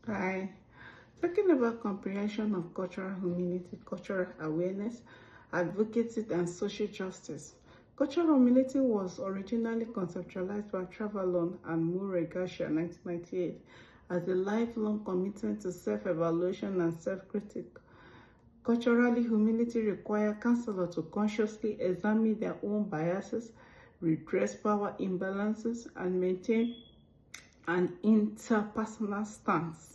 Hi. Talking about comprehension of cultural humility, cultural awareness, advocacy, and social justice. Cultural humility was originally conceptualized by Travalon and Murray Garcia in 1998 as a lifelong commitment to self-evaluation and self-critique. Culturally, humility requires counselors to consciously examine their own biases, redress power imbalances, and maintain an interpersonal stance.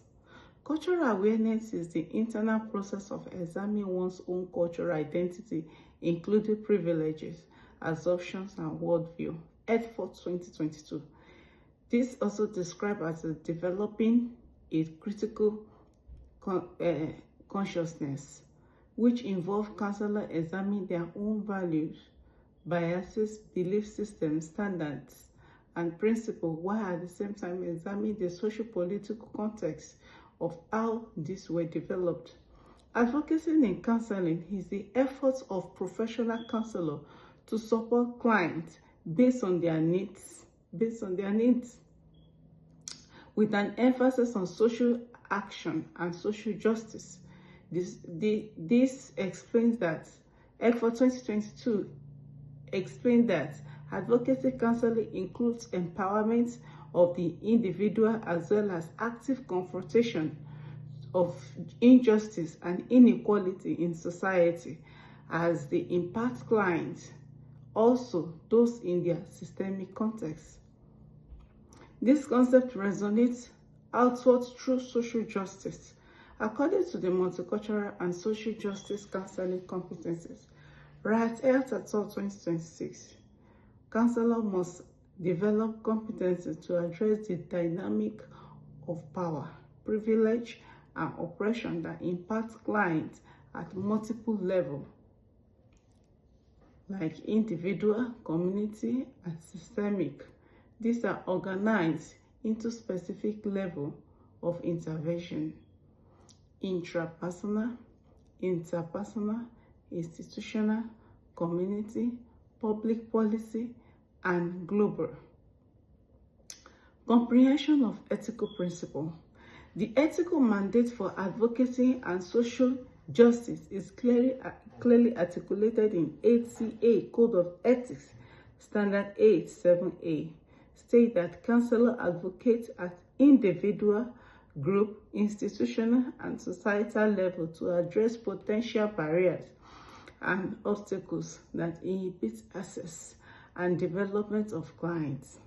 Cultural awareness is the internal process of examining one's own cultural identity, including privileges, assumptions, and worldview. EdFort 2022. This also described as developing a critical consciousness, which involves counselors examining their own values, biases, belief systems, standards, and principles, while at the same time examining the social-political context of how these were developed. Advocacy in counseling is the efforts of professional counselors to support clients based on their needs, with an emphasis on social action and social justice. This explains that EdFort 2022 explained that advocacy counseling includes empowerment of the individual as well as active confrontation of injustice and inequality in society as they impact clients, also those in their systemic context. This concept resonates outward through social justice. According to the Multicultural and Social Justice Counseling Competencies, Wright et al. 2026, counselors must develop competencies to address the dynamic of power, privilege, and oppression that impacts clients at multiple levels, like individual, community, and systemic. These are organized into specific levels of intervention: intrapersonal, interpersonal, institutional, community, public policy, and global. Comprehension of ethical principle. The ethical mandate for advocacy and social justice is clearly articulated in ACA Code of Ethics, Standard 8-7A, state that counselors advocate at individual, group, institutional, and societal level to address potential barriers and obstacles that inhibit access and development of clients.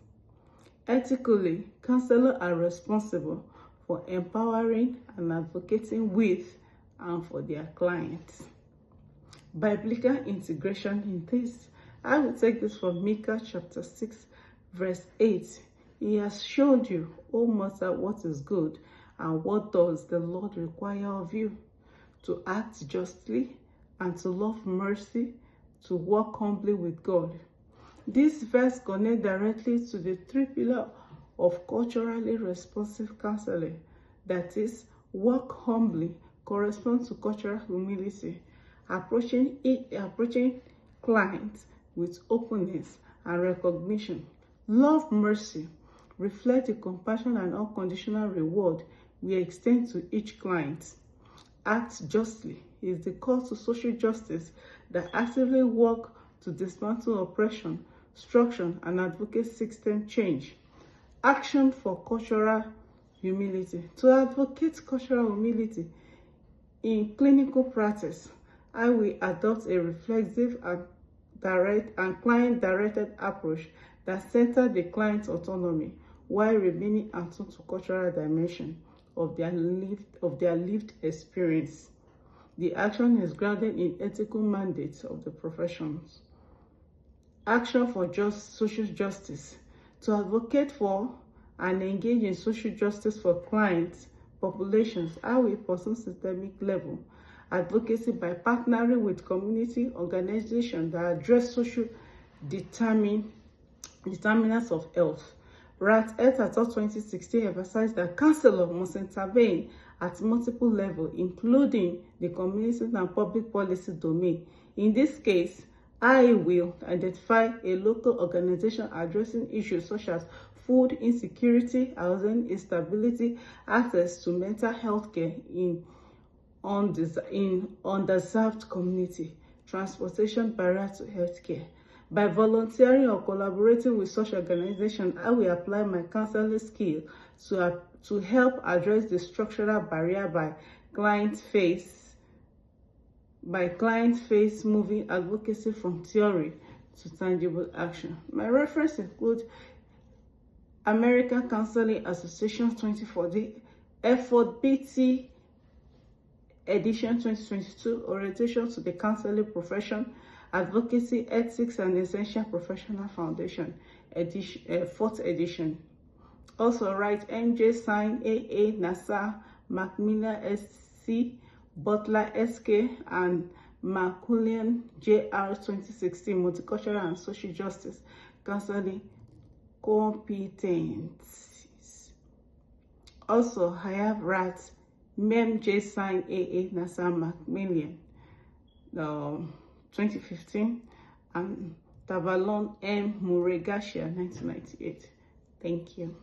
Ethically, counselors are responsible for empowering and advocating with and for their clients. Biblical integration in this. I will take this from Micah chapter 6, verse 8. He has showed you, O mortal, what is good, and what does the Lord require of you: to act justly, and to love mercy, to walk humbly with God. This verse connects directly to the three pillars of culturally responsive counseling. That is, walk humbly corresponds to cultural humility, approaching clients with openness and recognition. Love mercy reflects the compassion and unconditional reward we extend to each client. Act justly is the call to social justice that actively works to dismantle oppression, structure, and advocate system change. Action for cultural humility. To advocate cultural humility in clinical practice, I will adopt a reflexive and direct and client-directed approach that centers the client's autonomy while remaining attuned to cultural dimension of their lived experience. The action is grounded in ethical mandates of the professions. Action for social justice. To advocate for and engage in social justice for clients, populations, I will pursue systemic level advocacy by partnering with community organizations that address social determinants of health. Wright et al. 2016 emphasized that counselors must intervene at multiple levels, including the community and public policy domain. In this case, I will identify a local organization addressing issues such as food insecurity, housing instability, access to mental health care in underserved community, transportation barrier to healthcare. By volunteering or collaborating with such organizations, I will apply my counseling skill to help address the structural barrier by client face moving advocacy from theory to tangible action. My reference include American Counseling Association 2014, Effort BT edition 2022, Orientation to the Counseling Profession, Advocacy, Ethics and Essential Professional Foundation, edition, 4th edition. Also write MJ Sign AA, NASA, Macmillan SC, Butler SK, and Macaulay JR 2016, Multicultural and Social Justice Counseling Competencies. Also, I have write MJ Sign AA, NASA, Macmillan 2015, and Tavalon M. Muregashian 1998. Thank you.